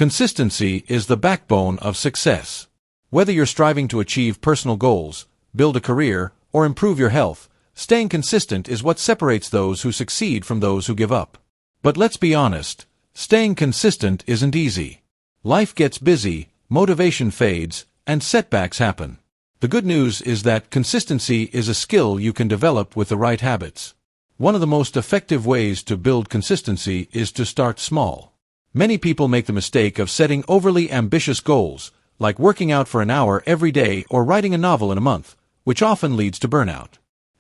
Consistency is the backbone of success. Whether you're striving to achieve personal goals, build a career, or improve your health, staying consistent is what separates those who succeed from those who give up. But let's be honest, staying consistent isn't easy. Life gets busy, motivation fades, and setbacks happen. The good news is that consistency is a skill you can develop with the right habits. One of the most effective ways to build consistency is to start small. Many people make the mistake of setting overly ambitious goals, like working out for an hour every day or writing a novel in a month, which often leads to burnout.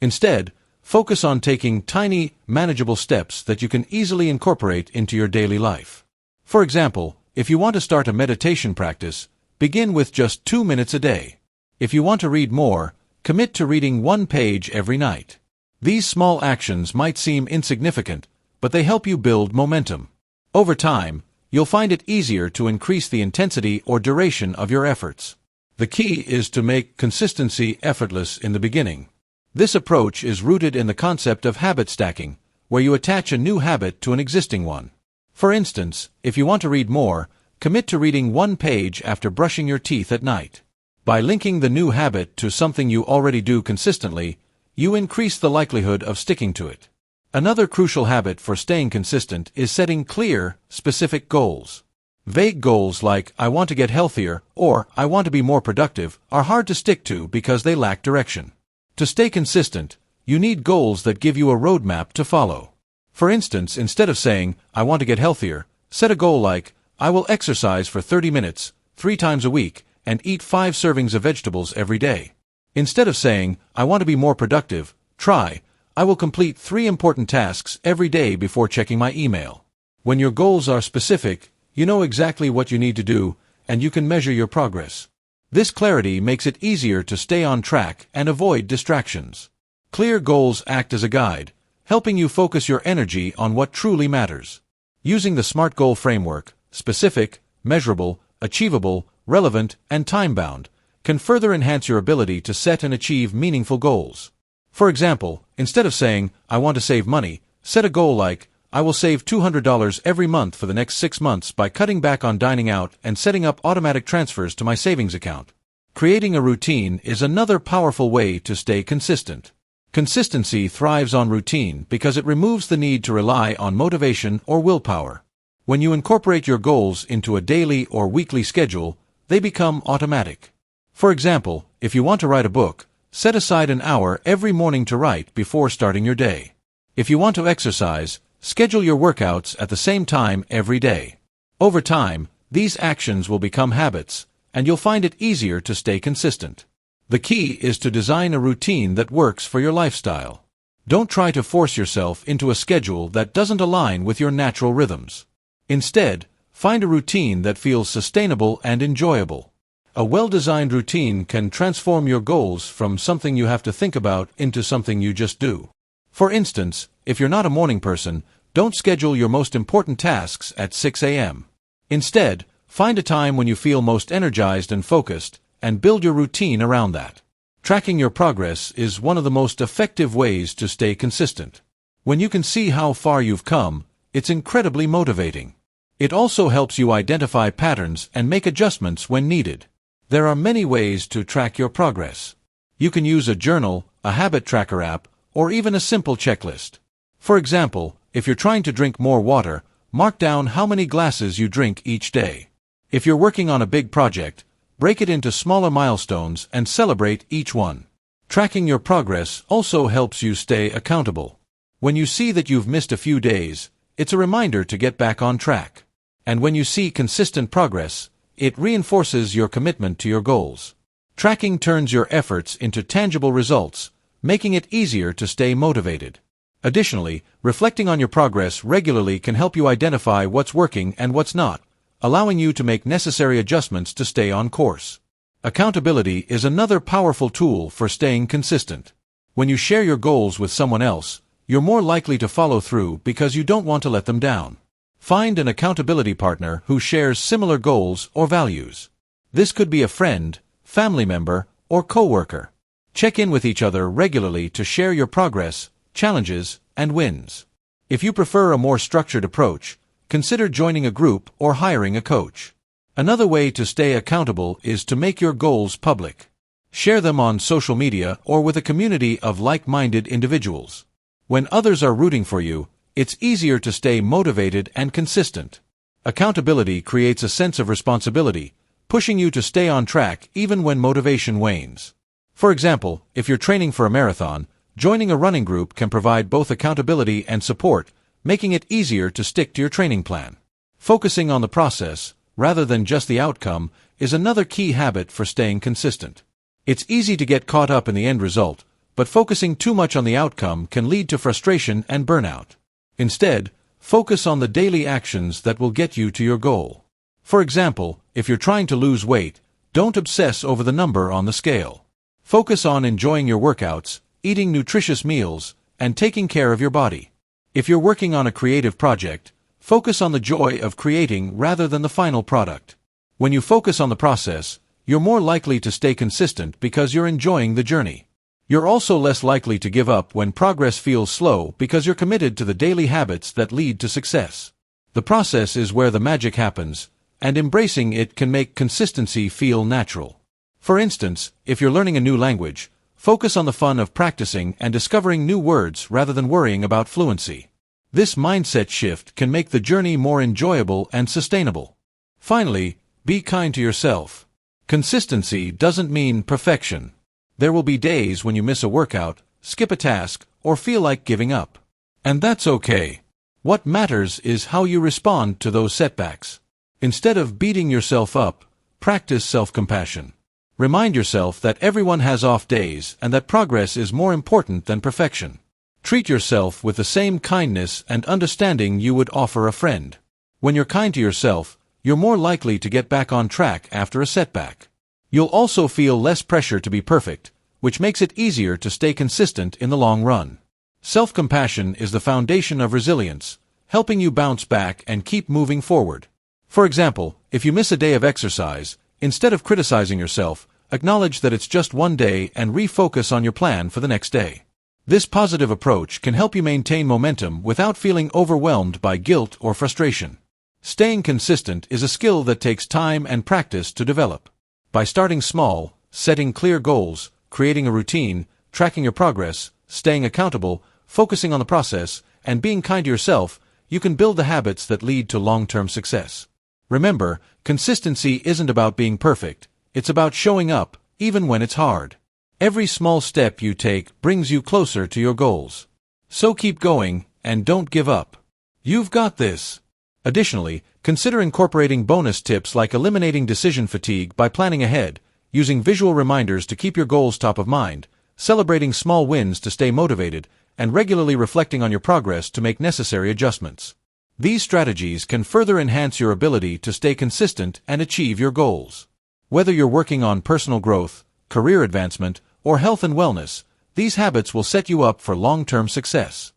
Instead, focus on taking tiny, manageable steps that you can easily incorporate into your daily life. For example, if you want to start a meditation practice, begin with just 2 minutes a day. If you want to read more, commit to reading 1 page every night. These small actions might seem insignificant, but they help you build momentum. Over time, you'll find it easier to increase the intensity or duration of your efforts. The key is to make consistency effortless in the beginning. This approach is rooted in the concept of habit stacking, where you attach a new habit to an existing one. For instance, if you want to read more, commit to reading 1 page after brushing your teeth at night. By linking the new habit to something you already do consistently, you increase the likelihood of sticking to it. Another crucial habit for staying consistent is setting clear, specific goals. Vague goals like "I want to get healthier" or "I want to be more productive" are hard to stick to because they lack direction. To stay consistent, you need goals that give you a roadmap to follow. For instance, instead of saying, "I want to get healthier," set a goal like, "I will exercise for 30 minutes, 3 times a week, and eat 5 servings of vegetables every day." Instead of saying, "I want to be more productive," try, "I will complete 3 important tasks every day before checking my email." When your goals are specific, you know exactly what you need to do, and you can measure your progress. This clarity makes it easier to stay on track and avoid distractions. Clear goals act as a guide, helping you focus your energy on what truly matters. Using the SMART goal framework, specific, measurable, achievable, relevant, and time-bound, can further enhance your ability to set and achieve meaningful goals. For example, instead of saying, "I want to save money," set a goal like, "I will save $200 every month for the next 6 months by cutting back on dining out and setting up automatic transfers to my savings account." Creating a routine is another powerful way to stay consistent. Consistency thrives on routine because it removes the need to rely on motivation or willpower. When you incorporate your goals into a daily or weekly schedule, they become automatic. For example, if you want to write a book, set aside an hour every morning to write before starting your day. If you want to exercise, schedule your workouts at the same time every day. Over time, these actions will become habits, and you'll find it easier to stay consistent. The key is to design a routine that works for your lifestyle. Don't try to force yourself into a schedule that doesn't align with your natural rhythms. Instead, find a routine that feels sustainable and enjoyable. A well-designed routine can transform your goals from something you have to think about into something you just do. For instance, if you're not a morning person, don't schedule your most important tasks at 6 a.m. Instead, find a time when you feel most energized and focused, and build your routine around that. Tracking your progress is one of the most effective ways to stay consistent. When you can see how far you've come, it's incredibly motivating. It also helps you identify patterns and make adjustments when needed. There are many ways to track your progress. You can use a journal, a habit tracker app, or even a simple checklist. For example, if you're trying to drink more water, mark down how many glasses you drink each day. If you're working on a big project, break it into smaller milestones and celebrate each one. Tracking your progress also helps you stay accountable. When you see that you've missed a few days, it's a reminder to get back on track. And when you see consistent progress, it reinforces your commitment to your goals. Tracking turns your efforts into tangible results, making it easier to stay motivated. Additionally, reflecting on your progress regularly can help you identify what's working and what's not, allowing you to make necessary adjustments to stay on course. Accountability is another powerful tool for staying consistent. When you share your goals with someone else, you're more likely to follow through because you don't want to let them down. Find an accountability partner who shares similar goals or values. This could be a friend, family member, or coworker. Check in with each other regularly to share your progress, challenges, and wins. If you prefer a more structured approach, consider joining a group or hiring a coach. Another way to stay accountable is to make your goals public. Share them on social media or with a community of like-minded individuals. When others are rooting for you, it's easier to stay motivated and consistent. Accountability creates a sense of responsibility, pushing you to stay on track even when motivation wanes. For example, if you're training for a marathon, joining a running group can provide both accountability and support, making it easier to stick to your training plan. Focusing on the process, rather than just the outcome, is another key habit for staying consistent. It's easy to get caught up in the end result, but focusing too much on the outcome can lead to frustration and burnout. Instead, focus on the daily actions that will get you to your goal. For example, if you're trying to lose weight, don't obsess over the number on the scale. Focus on enjoying your workouts, eating nutritious meals, and taking care of your body. If you're working on a creative project, focus on the joy of creating rather than the final product. When you focus on the process, you're more likely to stay consistent because you're enjoying the journey. You're also less likely to give up when progress feels slow because you're committed to the daily habits that lead to success. The process is where the magic happens, and embracing it can make consistency feel natural. For instance, if you're learning a new language, focus on the fun of practicing and discovering new words rather than worrying about fluency. This mindset shift can make the journey more enjoyable and sustainable. Finally, be kind to yourself. Consistency doesn't mean perfection. There will be days when you miss a workout, skip a task, or feel like giving up. And that's okay. What matters is how you respond to those setbacks. Instead of beating yourself up, practice self-compassion. Remind yourself that everyone has off days and that progress is more important than perfection. Treat yourself with the same kindness and understanding you would offer a friend. When you're kind to yourself, you're more likely to get back on track after a setback. You'll also feel less pressure to be perfect, which makes it easier to stay consistent in the long run. Self-compassion is the foundation of resilience, helping you bounce back and keep moving forward. For example, if you miss a day of exercise, instead of criticizing yourself, acknowledge that it's just one day and refocus on your plan for the next day. This positive approach can help you maintain momentum without feeling overwhelmed by guilt or frustration. Staying consistent is a skill that takes time and practice to develop. By starting small, setting clear goals, creating a routine, tracking your progress, staying accountable, focusing on the process, and being kind to yourself, you can build the habits that lead to long-term success. Remember, consistency isn't about being perfect, it's about showing up, even when it's hard. Every small step you take brings you closer to your goals. So keep going, and don't give up. You've got this. Additionally, consider incorporating bonus tips like eliminating decision fatigue by planning ahead, using visual reminders to keep your goals top of mind, celebrating small wins to stay motivated, and regularly reflecting on your progress to make necessary adjustments. These strategies can further enhance your ability to stay consistent and achieve your goals. Whether you're working on personal growth, career advancement, or health and wellness, these habits will set you up for long-term success.